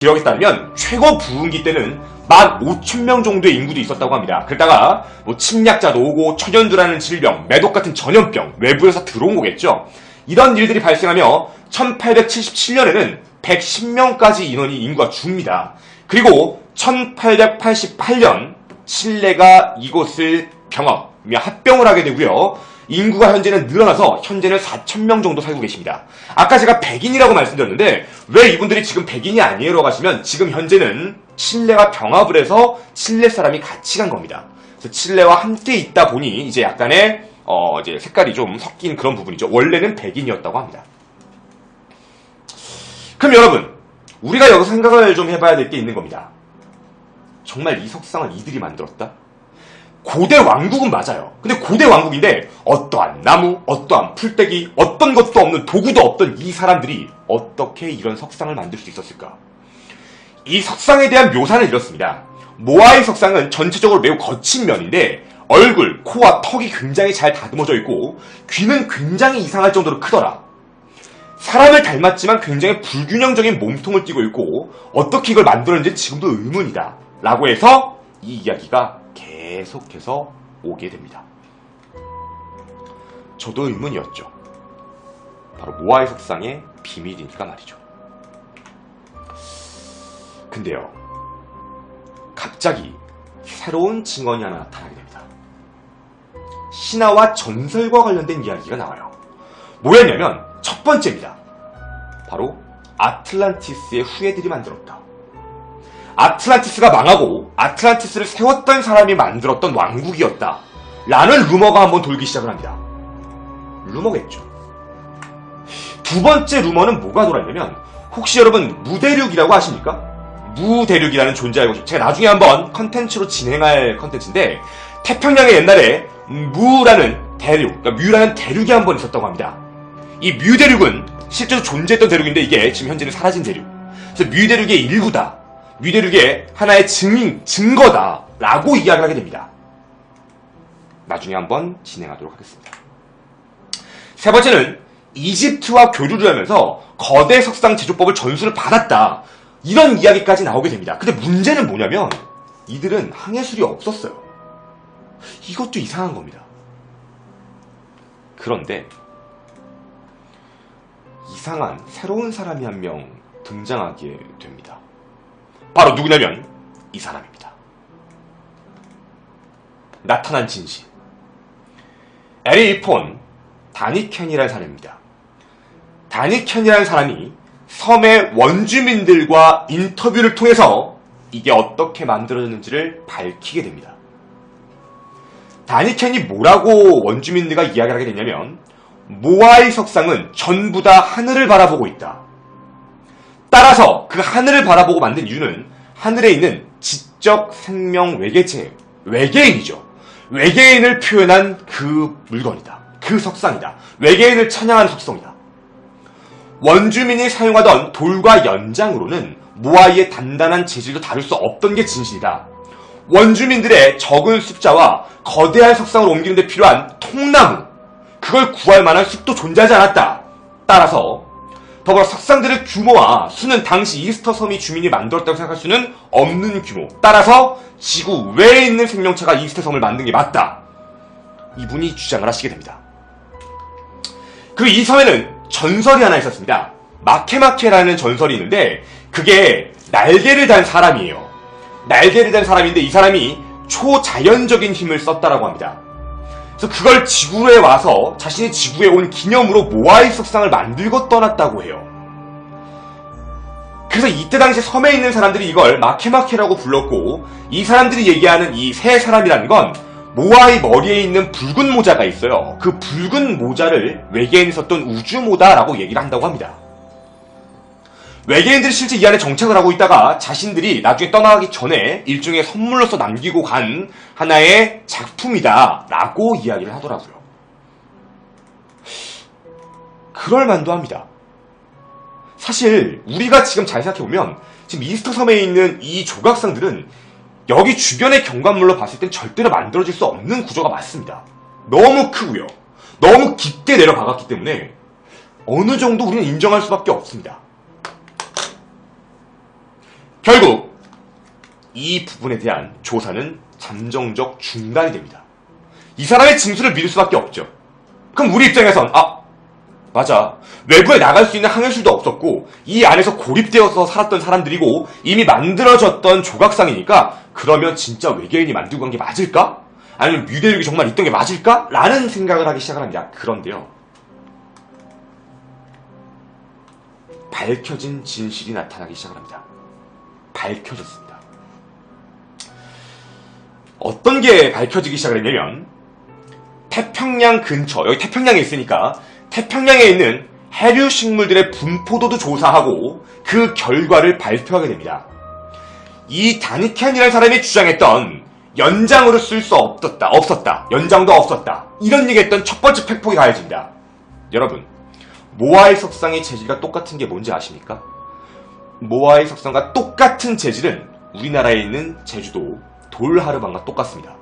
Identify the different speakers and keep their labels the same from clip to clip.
Speaker 1: 기록에 따르면 최고 부흥기 때는 15,000명 정도의 인구도 있었다고 합니다. 그러다가 침략자도 오고 천연두라는 질병, 매독 같은 전염병, 외부에서 들어온 거겠죠. 이런 일들이 발생하며 1877년에는 110명까지 인구가 줍니다. 그리고 1888년 칠레가 이곳을 합병을 하게 되고요. 인구가 현재는 늘어나서 현재는 4,000명 정도 살고 계십니다. 아까 제가 백인이라고 말씀드렸는데 왜 이분들이 지금 백인이 아니에요라고 하시면 지금 현재는 칠레가 병합을 해서 칠레 사람이 같이 간 겁니다. 그래서 칠레와 함께 있다 보니 이제 약간의 이제 색깔이 좀 섞인 그런 부분이죠. 원래는 백인이었다고 합니다. 그럼 여러분, 우리가 여기서 생각을 좀 해봐야 될 게 있는 겁니다. 정말 이 석상을 이들이 만들었다? 고대 왕국은 맞아요. 근데 고대 왕국인데 어떠한 나무, 어떠한 풀떼기, 어떤 것도 없는 도구도 없던 이 사람들이 어떻게 이런 석상을 만들 수 있었을까? 이 석상에 대한 묘사는 이렇습니다. 모아이 석상은 전체적으로 매우 거친 면인데 얼굴, 코와 턱이 굉장히 잘 다듬어져 있고 귀는 굉장히 이상할 정도로 크더라. 사람을 닮았지만 굉장히 불균형적인 몸통을 띠고 있고 어떻게 이걸 만들었는지 지금도 의문이다 라고 해서 이 이야기가 계속해서 오게 됩니다. 저도 의문이었죠. 바로 모아이 석상의 비밀이니까 말이죠. 근데요, 갑자기 새로운 증언이 하나 나타나게 됩니다. 신화와 전설과 관련된 이야기가 나와요. 뭐였냐면 첫 번째입니다. 바로 아틀란티스의 후예들이 만들었다. 아틀란티스가 망하고 아틀란티스를 세웠던 사람이 만들었던 왕국이었다 라는 루머가 한번 돌기 시작을 합니다. 루머겠죠. 두 번째 루머는 뭐가 돌았냐면 혹시 여러분 무대륙이라고 아십니까? 무대륙이라는 존재 알고 계십니까? 제가 나중에 한번 컨텐츠로 진행할 컨텐츠인데 태평양에 옛날에 무라는 대륙, 그러니까 뮤라는 대륙이 한번 있었다고 합니다. 이 뮤대륙은 실제로 존재했던 대륙인데 이게 지금 현재는 사라진 대륙. 그래서 뮤대륙의 일부다. 뮤대륙의 하나의 증거다 라고 이야기를 하게 됩니다. 나중에 한번 진행하도록 하겠습니다. 세 번째는 이집트와 교류를 하면서 거대 석상 제조법을 전수를 받았다 이런 이야기까지 나오게 됩니다. 근데 문제는 뭐냐면 이들은 항해술이 없었어요. 이것도 이상한 겁니다. 그런데 이상한 새로운 사람이 한 명 등장하게 됩니다. 바로 누구냐면 이 사람입니다. 나타난 진실. 에리폰 다니켄이라는 사람입니다. 다니켄이라는 사람이 섬의 원주민들과 인터뷰를 통해서 이게 어떻게 만들어졌는지를 밝히게 됩니다. 다니켄이 뭐라고 원주민들과 이야기를 하게 되냐면 모아이 석상은 전부 다 하늘을 바라보고 있다. 따라서 그 하늘을 바라보고 만든 이유는 하늘에 있는 지적 생명 외계체, 외계인이죠. 외계인을 표현한 그 물건이다. 그 석상이다. 외계인을 찬양하는 석성이다. 원주민이 사용하던 돌과 연장으로는 모아이의 단단한 재질도 다룰 수 없던 게 진실이다. 원주민들의 적은 숫자와 거대한 석상을 옮기는 데 필요한 통나무, 그걸 구할 만한 숲도 존재하지 않았다. 따라서 더불어 석상들의 규모와 수는 당시 이스터 섬이 주민이 만들었다고 생각할 수는 없는 규모. 따라서 지구 외에 있는 생명체가 이스터 섬을 만든 게 맞다. 이분이 주장을 하시게 됩니다. 그리고 이 섬에는 전설이 하나 있었습니다. 마케마케라는 전설이 있는데 그게 날개를 단 사람이에요. 날개를 단 사람인데 이 사람이 초자연적인 힘을 썼다라고 합니다. 그래서 그걸 지구에 와서 자신이 지구에 온 기념으로 모아이 석상을 만들고 떠났다고 해요. 그래서 이때 당시 섬에 있는 사람들이 이걸 마케마케라고 불렀고 이 사람들이 얘기하는 이 세 사람이라는 건 모아이 머리에 있는 붉은 모자가 있어요. 그 붉은 모자를 외계인이 썼던 우주모다라고 얘기를 한다고 합니다. 외계인들이 실제 이 안에 정착을 하고 있다가 자신들이 나중에 떠나가기 전에 일종의 선물로서 남기고 간 하나의 작품이다 라고 이야기를 하더라고요. 그럴만도 합니다. 사실 우리가 지금 잘 생각해보면 지금 이스터 섬에 있는 이 조각상들은 여기 주변의 경관물로 봤을 땐 절대로 만들어질 수 없는 구조가 맞습니다. 너무 크고요. 너무 깊게 내려박았기 때문에 어느 정도 우리는 인정할 수밖에 없습니다. 결국 이 부분에 대한 조사는 잠정적 중단이 됩니다. 이 사람의 징수를 믿을 수밖에 없죠. 그럼 우리 입장에선 맞아. 외부에 나갈 수 있는 항해술도 없었고 이 안에서 고립되어서 살았던 사람들이고 이미 만들어졌던 조각상이니까 그러면 진짜 외계인이 만들고 간 게 맞을까? 아니면 뮤대륙이 정말 있던 게 맞을까? 라는 생각을 하기 시작을 합니다. 그런데요. 밝혀진 진실이 나타나기 시작을 합니다. 밝혀졌습니다. 어떤 게 밝혀지기 시작을 했냐면 태평양 근처, 여기 태평양에 있으니까 태평양에 있는 해류 식물들의 분포도도 조사하고 그 결과를 발표하게 됩니다. 이 다니켄이라는 사람이 주장했던 연장으로 쓸 수 없었다. 연장도 없었다. 이런 얘기했던 첫 번째 팩폭이 가해집니다. 여러분, 모아이 석상의 재질과 똑같은 게 뭔지 아십니까? 모아이 석상과 똑같은 재질은 우리나라에 있는 제주도 돌하르방과 똑같습니다.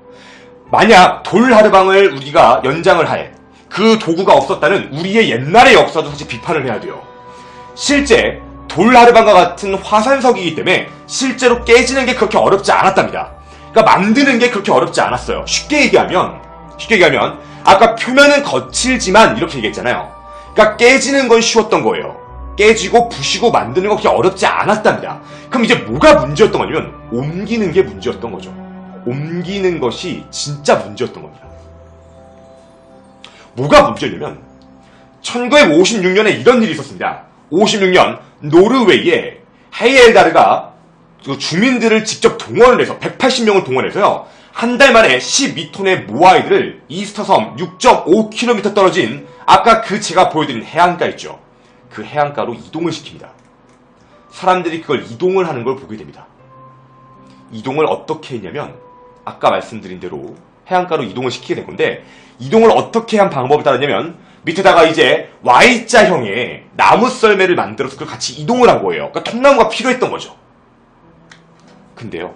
Speaker 1: 만약 돌하르방을 우리가 연장을 할 그 도구가 없었다는 우리의 옛날의 역사도 사실 비판을 해야 돼요. 실제 돌하르방과 같은 화산석이기 때문에 실제로 깨지는 게 그렇게 어렵지 않았답니다. 그러니까 만드는 게 그렇게 어렵지 않았어요. 쉽게 얘기하면 아까 표면은 거칠지만 이렇게 얘기했잖아요. 그러니까 깨지는 건 쉬웠던 거예요. 깨지고 부시고 만드는 거 그렇게 어렵지 않았답니다. 그럼 이제 뭐가 문제였던 거냐면 옮기는 게 문제였던 거죠. 옮기는 것이 진짜 문제였던 겁니다. 뭐가 문제냐면 1956년에 이런 일이 있었습니다. 56년 노르웨이의 헤이엘다르가 주민들을 직접 동원을 해서 180명을 동원해서요. 한 달 만에 12톤의 모아이들을 이스터섬 6.5km 떨어진 아까 제가 보여드린 해안가 있죠. 그 해안가로 이동을 시킵니다. 사람들이 그걸 이동을 하는 걸 보게 됩니다. 이동을 어떻게 했냐면 아까 말씀드린 대로 해안가로 이동을 시키게 된 건데 이동을 어떻게 한 방법을 따르냐면 밑에다가 이제 Y자형의 나무 썰매를 만들어서 그걸 같이 이동을 한 거예요. 그러니까 통나무가 필요했던 거죠. 근데요.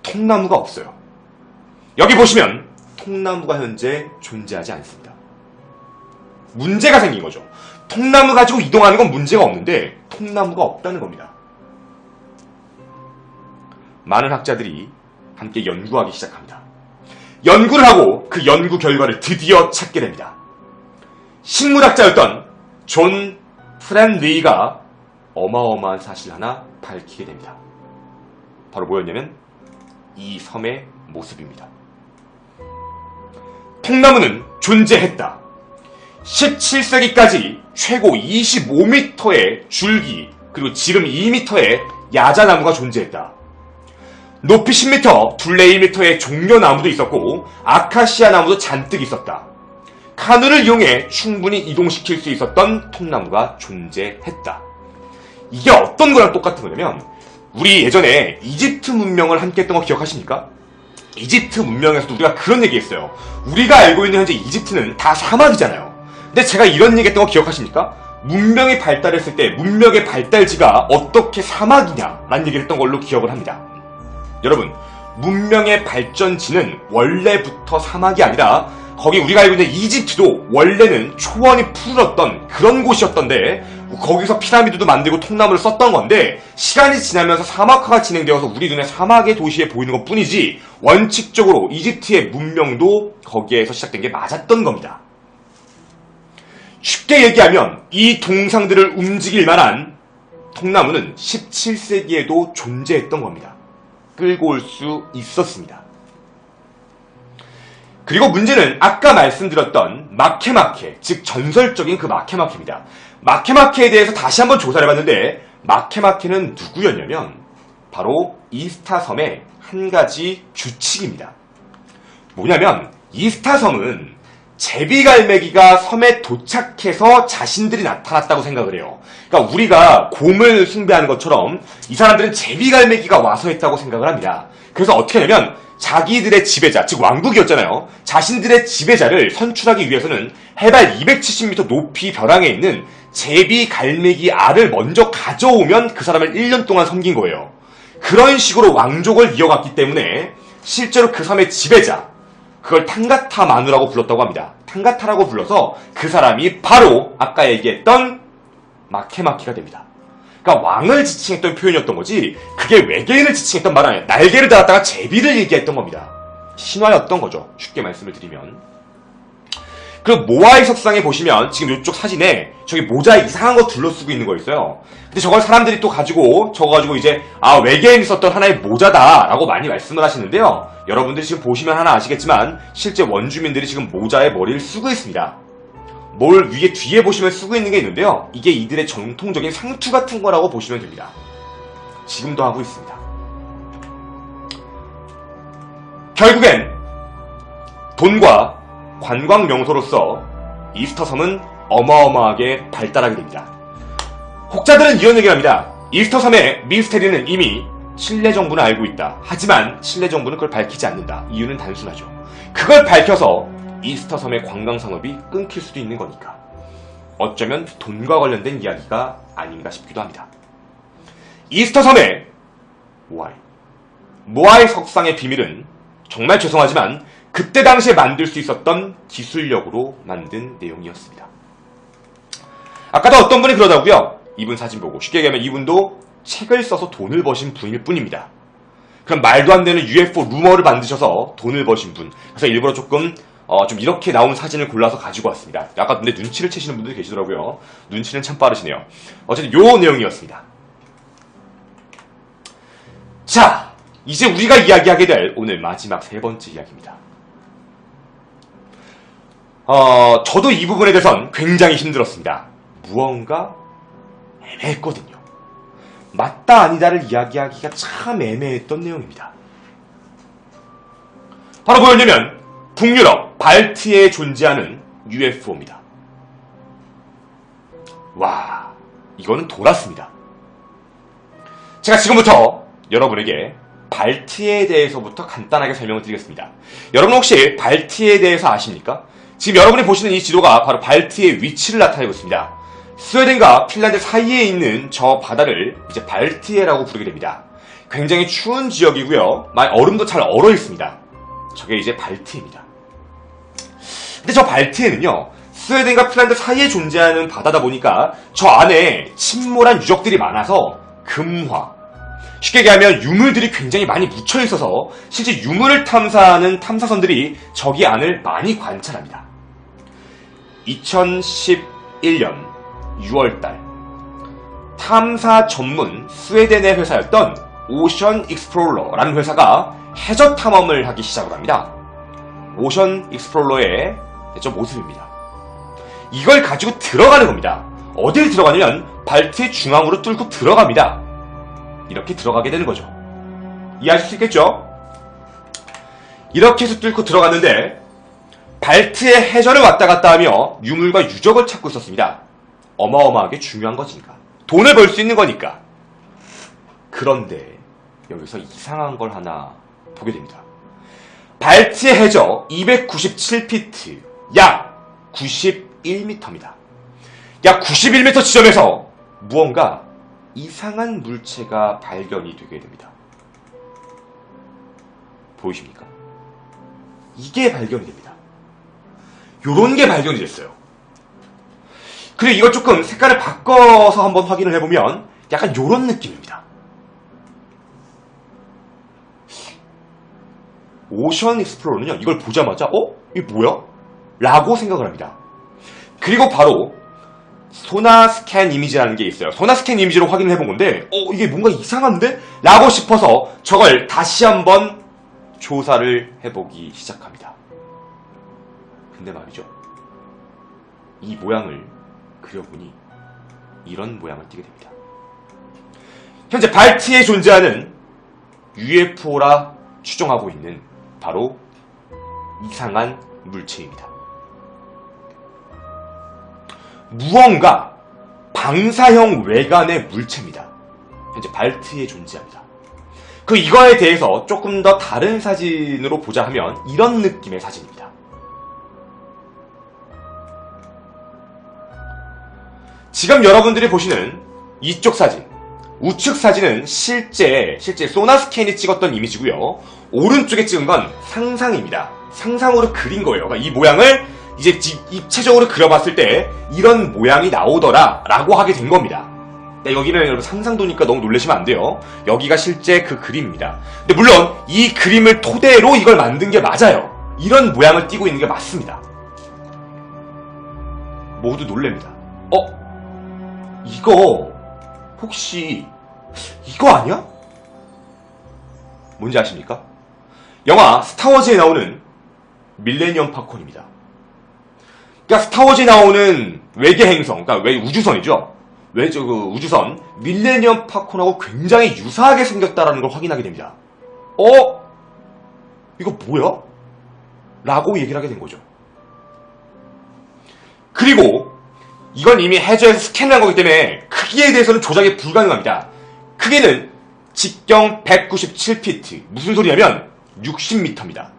Speaker 1: 통나무가 없어요. 여기 보시면 통나무가 현재 존재하지 않습니다. 문제가 생긴 거죠. 통나무 가지고 이동하는 건 문제가 없는데 통나무가 없다는 겁니다. 많은 학자들이 함께 연구하기 시작합니다. 연구를 하고 그 연구 결과를 드디어 찾게 됩니다. 식물학자였던 존 프렌리가 어마어마한 사실 하나 밝히게 됩니다. 바로 뭐였냐면 이 섬의 모습입니다. 통나무는 존재했다. 17세기까지 최고 25m의 줄기 그리고 지름 2m의 야자나무가 존재했다. 높이 10m, 둘레 1m의 종려나무도 있었고 아카시아 나무도 잔뜩 있었다. 카누를 이용해 충분히 이동시킬 수 있었던 통나무가 존재했다. 이게 어떤 거랑 똑같은 거냐면 우리 예전에 이집트 문명을 함께 했던 거 기억하십니까? 이집트 문명에서도 우리가 그런 얘기했어요. 우리가 알고 있는 현재 이집트는 다 사막이잖아요. 근데 제가 이런 얘기했던 거 기억하십니까? 문명이 발달했을 때 문명의 발달지가 어떻게 사막이냐라는 얘기를 했던 걸로 기억을 합니다. 여러분, 문명의 발전지는 원래부터 사막이 아니라 거기 우리가 알고 있는 이집트도 원래는 초원이 푸르렀던 그런 곳이었던데 거기서 피라미드도 만들고 통나무를 썼던 건데 시간이 지나면서 사막화가 진행되어서 우리 눈에 사막의 도시에 보이는 것 뿐이지 원칙적으로 이집트의 문명도 거기에서 시작된 게 맞았던 겁니다. 쉽게 얘기하면 이 동상들을 움직일 만한 통나무는 17세기에도 존재했던 겁니다. 끌고 올 수 있었습니다. 그리고 문제는 아까 말씀드렸던 마케마케, 즉 전설적인 그 마케마케입니다. 마케마케에 대해서 다시 한번 조사를 해봤는데 마케마케는 누구였냐면 바로 이스타섬의 한 가지 규칙입니다. 뭐냐면 이스타섬은 제비갈매기가 섬에 도착해서 자신들이 나타났다고 생각을 해요. 그러니까 우리가 곰을 숭배하는 것처럼 이 사람들은 제비갈매기가 와서 했다고 생각을 합니다. 그래서 어떻게 하냐면 자기들의 지배자, 즉 왕국이었잖아요. 자신들의 지배자를 선출하기 위해서는 해발 270m 높이 벼랑에 있는 제비갈매기 알을 먼저 가져오면 그 사람을 1년 동안 섬긴 거예요. 그런 식으로 왕족을 이어갔기 때문에 실제로 그 섬의 지배자, 그걸 탕가타 마누라고 불렀다고 합니다. 탕가타라고 불러서 그 사람이 바로 아까 얘기했던 마케마케가 됩니다. 그러니까 왕을 지칭했던 표현이었던 거지 그게 외계인을 지칭했던 말은 아니에요. 날개를 달았다가 제비를 얘기했던 겁니다. 신화였던 거죠. 쉽게 말씀을 드리면. 그 모아이 석상에 보시면 지금 이쪽 사진에 저기 모자 이상한 거 둘러쓰고 있는 거 있어요. 근데 저걸 사람들이 또 저거 가지고 이제 외계인이 썼던 하나의 모자다라고 많이 말씀을 하시는데요. 여러분들이 지금 보시면 하나 아시겠지만 실제 원주민들이 지금 모자에 머리를 쓰고 있습니다. 뭘 위에 뒤에 보시면 쓰고 있는 게 있는데요. 이게 이들의 전통적인 상투 같은 거라고 보시면 됩니다. 지금도 하고 있습니다. 결국엔 돈과 관광 명소로서 이스터 섬은 어마어마하게 발달하게 됩니다. 혹자들은 이런 얘기를 합니다. 이스터 섬의 미스테리는 이미 칠레 정부는 알고 있다. 하지만 칠레 정부는 그걸 밝히지 않는다. 이유는 단순하죠. 그걸 밝혀서 이스터 섬의 관광 산업이 끊길 수도 있는 거니까. 어쩌면 돈과 관련된 이야기가 아닌가 싶기도 합니다. 이스터 섬의 모아이 석상의 비밀은 정말 죄송하지만 그때 당시에 만들 수 있었던 기술력으로 만든 내용이었습니다. 아까도 어떤 분이 그러더라고요. 이분 사진 보고 쉽게 얘기하면 이분도 책을 써서 돈을 버신 분일 뿐입니다. 그럼 말도 안 되는 UFO 루머를 만드셔서 돈을 버신 분. 그래서 일부러 조금 좀 이렇게 나온 사진을 골라서 가지고 왔습니다. 아까 근데 눈치를 채시는 분들이 계시더라고요. 눈치는 참 빠르시네요. 어쨌든 요 내용이었습니다. 자, 이제 우리가 이야기하게 될 오늘 마지막 세 번째 이야기입니다. 저도 이 부분에 대해선 굉장히 힘들었습니다. 무언가 애매했거든요. 맞다 아니다를 이야기하기가 참 애매했던 내용입니다. 바로 뭐였냐면 북유럽 발트해에 존재하는 UFO입니다. 와, 이거는 돌았습니다. 제가 지금부터 여러분에게 발트해에 대해서부터 간단하게 설명을 드리겠습니다. 여러분 혹시 발트해에 대해서 아십니까? 지금 여러분이 보시는 이 지도가 바로 발트해의 위치를 나타내고 있습니다. 스웨덴과 핀란드 사이에 있는 저 바다를 이제 발트해라고 부르게 됩니다. 굉장히 추운 지역이고요. 얼음도 잘 얼어 있습니다. 저게 이제 발트해입니다. 근데 저 발트해는요, 스웨덴과 핀란드 사이에 존재하는 바다다 보니까 저 안에 침몰한 유적들이 많아서 금화, 쉽게 얘기하면 유물들이 굉장히 많이 묻혀 있어서 실제 유물을 탐사하는 탐사선들이 저기 안을 많이 관찰합니다. 2011년 6월달 탐사 전문 스웨덴의 회사였던 오션 익스플로러라는 회사가 해저 탐험을 하기 시작을 합니다. 오션 익스플로러의 저 모습입니다. 이걸 가지고 들어가는 겁니다. 어딜 들어가냐면 발트해 중앙으로 뚫고 들어갑니다. 이렇게 들어가게 되는 거죠. 이해하실 수 있겠죠? 이렇게 해서 뚫고 들어갔는데 발트해 해저를 왔다 갔다 하며 유물과 유적을 찾고 있었습니다. 어마어마하게 중요한 거니까. 돈을 벌 수 있는 거니까. 그런데 여기서 이상한 걸 하나 보게 됩니다. 발트해 해저 297피트, 약 91m입니다. 약 91m 지점에서 무언가 이상한 물체가 발견이 되게 됩니다. 보이십니까? 이게 발견이 됩니다. 요런 게 발견이 됐어요. 그리고 이걸 조금 색깔을 바꿔서 한번 확인을 해보면 약간 요런 느낌입니다. 오션 익스플로러는요, 이걸 보자마자 이게 뭐야? 라고 생각을 합니다. 그리고 바로 소나 스캔 이미지라는 게 있어요. 소나 스캔 이미지로 확인을 해본 건데 이게 뭔가 이상한데? 라고 싶어서 저걸 다시 한번 조사를 해보기 시작합니다. 근데 말이죠, 이 모양을 그려보니 이런 모양을 띠게 됩니다. 현재 발트해에 존재하는 UFO라 추정하고 있는 바로 이상한 물체입니다. 무언가 방사형 외관의 물체입니다. 현재 발트해에 존재합니다. 이거에 대해서 조금 더 다른 사진으로 보자 하면 이런 느낌의 사진입니다. 지금 여러분들이 보시는 이쪽 사진, 우측 사진은 실제 소나 스캔이 찍었던 이미지고요. 오른쪽에 찍은 건 상상입니다. 상상으로 그린 거예요. 그러니까 이 모양을 이제 입체적으로 그려봤을 때 이런 모양이 나오더라 라고 하게 된 겁니다. 네, 여기는 여러분 상상도니까 너무 놀라시면 안 돼요. 여기가 실제 그 그림입니다. 근데 물론 이 그림을 토대로 이걸 만든 게 맞아요. 이런 모양을 띠고 있는 게 맞습니다. 모두 놀랍니다. 이거 혹시 이거 아니야? 뭔지 아십니까? 영화 스타워즈에 나오는 밀레니엄 팝콘입니다. 그러니까 스타워즈에 나오는 외계 행성, 그러니까 우주선이죠. 우주선 밀레니엄 팝콘하고 굉장히 유사하게 생겼다라는 걸 확인하게 됩니다. 이거 뭐야? 라고 얘기를 하게 된 거죠. 그리고 이건 이미 해저에서 스캔을 한 거기 때문에 크기에 대해서는 조작이 불가능합니다. 크기는 직경 197피트. 무슨 소리냐면 60m입니다.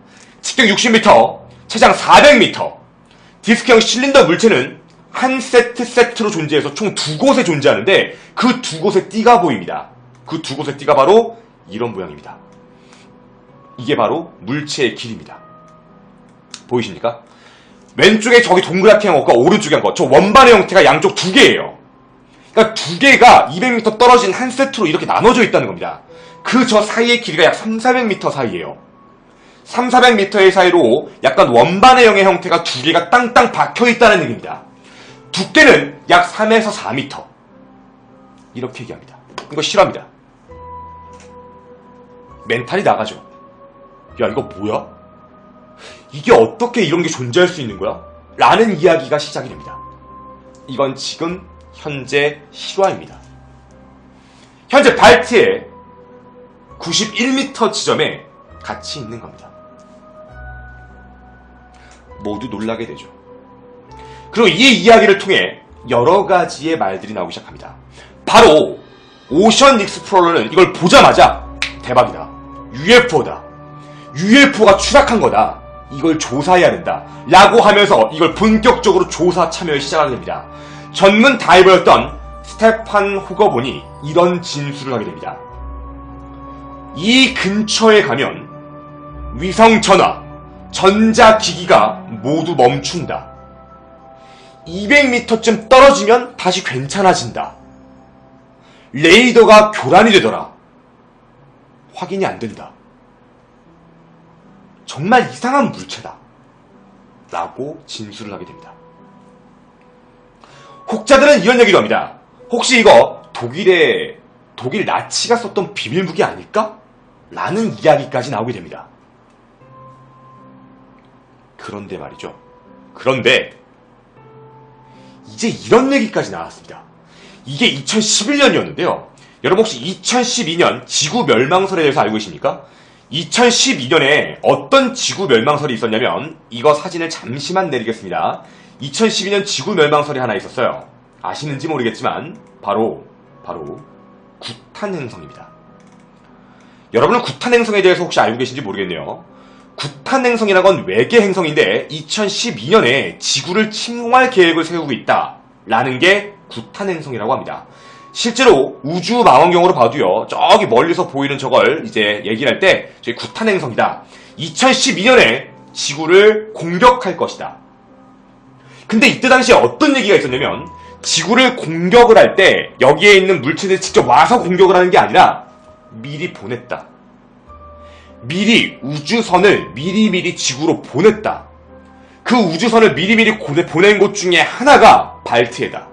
Speaker 1: 직경 60m, 체장 400m. 디스크형 실린더 물체는 한 세트로 존재해서 총 2곳에 존재하는데 그 2곳의 띠가 보입니다. 그 2곳의 띠가 바로 이런 모양입니다. 이게 바로 물체의 길이입니다. 보이십니까? 왼쪽에 저기 동그랗게 한 것과 오른쪽에 한 것, 저 원반의 형태가 양쪽 2개예요. 그러니까 2개가 200m 떨어진 한 세트로 이렇게 나눠져 있다는 겁니다. 그 저 사이의 길이가 약 300~400m 사이예요. 300~400m의 사이로 약간 원반의 형의 형태가 2개가 땅땅 박혀 있다는 얘기입니다. 두께는 약 3에서 4m. 이렇게 얘기합니다. 이거 실화입니다. 멘탈이 나가죠. 야, 이거 뭐야? 이게 어떻게 이런 게 존재할 수 있는 거야? 라는 이야기가 시작이 됩니다. 이건 지금 현재 실화입니다. 현재 발트의 91m 지점에 같이 있는 겁니다. 모두 놀라게 되죠. 그리고 이 이야기를 통해 여러 가지의 말들이 나오기 시작합니다. 바로 오션 익스플로러는 이걸 보자마자 대박이다. UFO다. UFO가 추락한 거다. 이걸 조사해야 된다. 라고 하면서 이걸 본격적으로 조사 참여를 시작하게 됩니다. 전문 다이버였던 스테판 호거본이 이런 진술을 하게 됩니다. 이 근처에 가면 위성 전화, 전자기기가 모두 멈춘다. 200m쯤 떨어지면 다시 괜찮아진다. 레이더가 교란이 되더라. 확인이 안 된다. 정말 이상한 물체다. 라고 진술을 하게 됩니다. 혹자들은 이런 얘기도 합니다. 혹시 이거 독일 나치가 썼던 비밀무기 아닐까? 라는 이야기까지 나오게 됩니다. 그런데 말이죠. 그런데 이제 이런 얘기까지 나왔습니다. 이게 2011년이었는데요. 여러분 혹시 2012년 지구 멸망설에 대해서 알고 계십니까? 2012년에 어떤 지구 멸망설이 있었냐면 이거 사진을 잠시만 내리겠습니다. 2012년 지구 멸망설이 하나 있었어요. 아시는지 모르겠지만 바로 구탄 행성입니다. 여러분은 구탄 행성에 대해서 혹시 알고 계신지 모르겠네요. 구탄 행성이라는 건 외계 행성인데 2012년에 지구를 침공할 계획을 세우고 있다라는 게 구탄 행성이라고 합니다. 실제로 우주 망원경으로 봐도요, 저기 멀리서 보이는 저걸 이제 얘기를 할 때 저희 구탄 행성이다. 2012년에 지구를 공격할 것이다. 근데 이때 당시에 어떤 얘기가 있었냐면 지구를 공격을 할 때 여기에 있는 물체들이 직접 와서 공격을 하는 게 아니라 미리 보냈다. 미리 우주선을 미리 지구로 보냈다. 그 우주선을 미리 보낸 곳 중에 하나가 발트해다.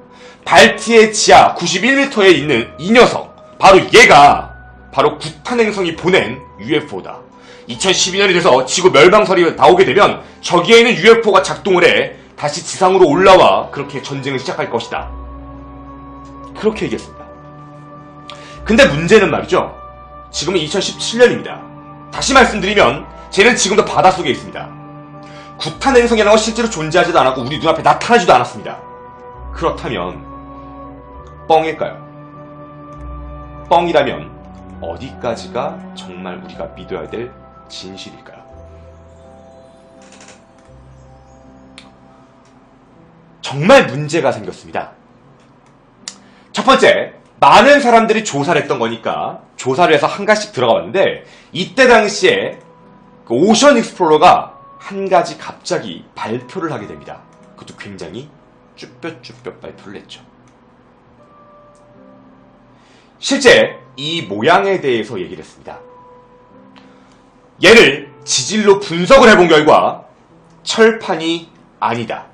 Speaker 1: 발트해 지하 91m에 있는 이 녀석, 바로 얘가 바로 구탄 행성이 보낸 UFO다. 2012년이 돼서 지구 멸망설이 나오게 되면 저기에 있는 UFO가 작동을 해 다시 지상으로 올라와 그렇게 전쟁을 시작할 것이다. 그렇게 얘기했습니다. 근데 문제는 말이죠. 지금은 2017년입니다. 다시 말씀드리면 쟤는 지금도 바닷속에 있습니다. 구탄 행성이라는 건 실제로 존재하지도 않았고 우리 눈앞에 나타나지도 않았습니다. 그렇다면 뻥일까요? 뻥이라면 어디까지가 정말 우리가 믿어야 될 진실일까요? 정말 문제가 생겼습니다. 첫 번째, 많은 사람들이 조사를 했던 거니까 조사를 해서 한 가지씩 들어가 봤는데 이때 당시에 그 오션 익스플로러가 한 가지 갑자기 발표를 하게 됩니다. 그것도 굉장히 쭈뼛쭈뼛 발표를 했죠. 실제 이 모양에 대해서 얘기를 했습니다. 얘를 지질로 분석을 해본 결과 철판이 아니다.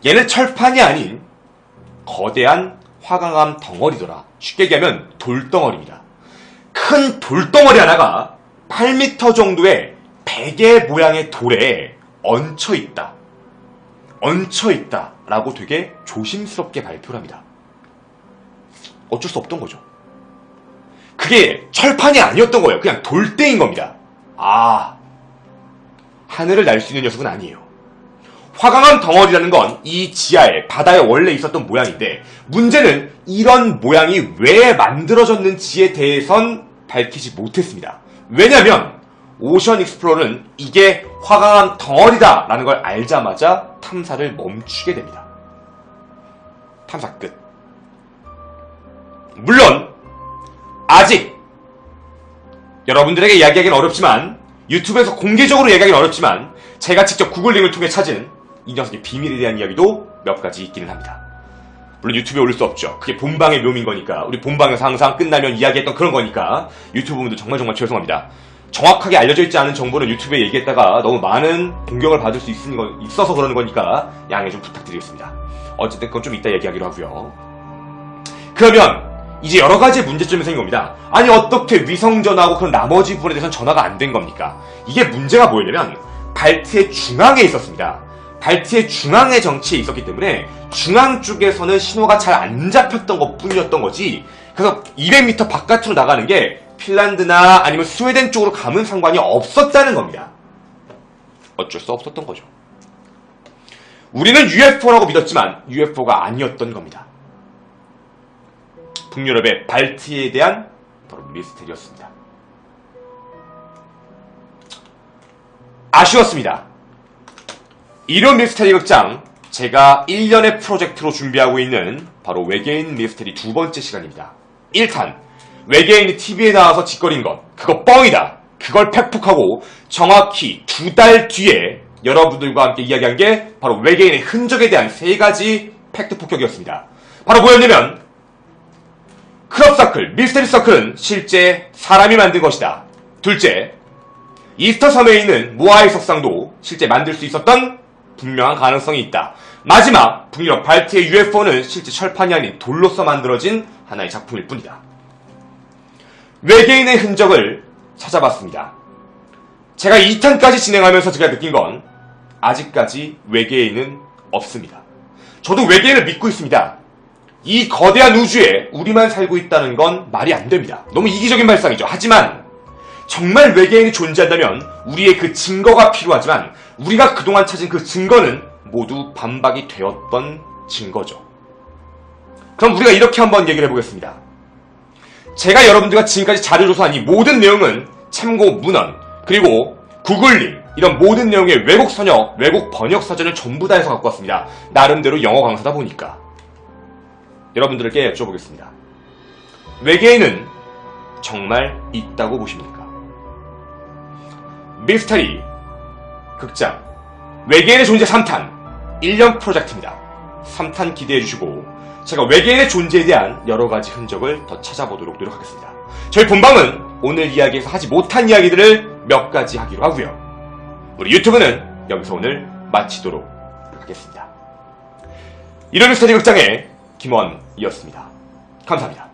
Speaker 1: 얘는 철판이 아닌 거대한 화강암 덩어리더라. 쉽게 얘기하면 돌덩어리입니다. 큰 돌덩어리 하나가 8m 정도의 베개 모양의 돌에 얹혀있다. 얹혀있다 라고 되게 조심스럽게 발표를 합니다. 어쩔 수 없던 거죠. 그게 철판이 아니었던 거예요. 그냥 돌대인 겁니다. 아, 하늘을 날 수 있는 녀석은 아니에요. 화강암 덩어리라는 건 이 지하에 바다에 원래 있었던 모양인데 문제는 이런 모양이 왜 만들어졌는지에 대해선 밝히지 못했습니다. 왜냐하면 오션 익스플로러는 이게 화강암 덩어리다 라는 걸 알자마자 탐사를 멈추게 됩니다. 탐사 끝. 물론 아직 여러분들에게 이야기하기는 어렵지만 유튜브에서 공개적으로 이야기하기는 어렵지만 제가 직접 구글링을 통해 찾은 이 녀석의 비밀에 대한 이야기도 몇 가지 있기는 합니다. 물론 유튜브에 올릴 수 없죠. 그게 본방의 묘미인 거니까. 우리 본방에서 항상 끝나면 이야기했던 그런 거니까 유튜브 분들 정말 죄송합니다. 정확하게 알려져 있지 않은 정보를 유튜브에 얘기했다가 너무 많은 공격을 받을 수 있어서 그러는 거니까 양해 좀 부탁드리겠습니다. 어쨌든 그건 좀 이따 얘기하기로 하고요. 그러면 이제 여러 가지 문제점이 생긴 겁니다. 아니 어떻게 위성전화하고 그런 나머지 부분에 대해서는 전화가 안 된 겁니까? 이게 문제가 뭐였냐면 발트의 중앙에 있었습니다. 발트의 중앙의 정치에 있었기 때문에 중앙 쪽에서는 신호가 잘 안 잡혔던 것 뿐이었던 거지. 그래서 200m 바깥으로 나가는 게 핀란드나 아니면 스웨덴 쪽으로 가면 상관이 없었다는 겁니다. 어쩔 수 없었던 거죠. 우리는 UFO라고 믿었지만 UFO가 아니었던 겁니다. 북유럽의 발트에 대한 바로 미스테리였습니다. 아쉬웠습니다. 이런 미스테리 극장, 제가 1년의 프로젝트로 준비하고 있는 바로 외계인 미스테리 두 번째 시간입니다. 1탄, 외계인이 TV에 나와서 짓거린 것, 그거 뻥이다. 그걸 팩폭하고 정확히 2달 뒤에 여러분들과 함께 이야기한 게 바로 외계인의 흔적에 대한 3가지 팩트 폭격이었습니다. 바로 뭐였냐면 크롭서클, 미스테리 서클은 실제 사람이 만든 것이다. 둘째, 이스터 섬에 있는 모아이 석상도 실제 만들 수 있었던 분명한 가능성이 있다. 마지막, 북유럽 발트의 UFO는 실제 철판이 아닌 돌로서 만들어진 하나의 작품일 뿐이다. 외계인의 흔적을 찾아봤습니다. 제가 2탄까지 진행하면서 제가 느낀 건 아직까지 외계인은 없습니다. 저도 외계인을 믿고 있습니다. 이 거대한 우주에 우리만 살고 있다는 건 말이 안 됩니다. 너무 이기적인 발상이죠. 하지만 정말 외계인이 존재한다면 우리의 그 증거가 필요하지만 우리가 그동안 찾은 그 증거는 모두 반박이 되었던 증거죠. 그럼 우리가 이렇게 한번 얘기를 해보겠습니다. 제가 여러분들과 지금까지 자료 조사한 이 모든 내용은 참고 문헌, 그리고 구글링, 이런 모든 내용의 외국 번역 사전을 전부 다 해서 갖고 왔습니다. 나름대로 영어 강사다 보니까. 여러분들에게 여쭤보겠습니다. 외계인은 정말 있다고 보십니까? 미스터리 극장 외계인의 존재 3탄 1년 프로젝트입니다. 3탄 기대해주시고 제가 외계인의 존재에 대한 여러가지 흔적을 더 찾아보도록 노력하겠습니다. 저희 본방은 오늘 이야기에서 하지 못한 이야기들을 몇 가지 하기로 하고요. 우리 유튜브는 여기서 오늘 마치도록 하겠습니다. 이런 미스터리 극장의 김원이었습니다. 감사합니다.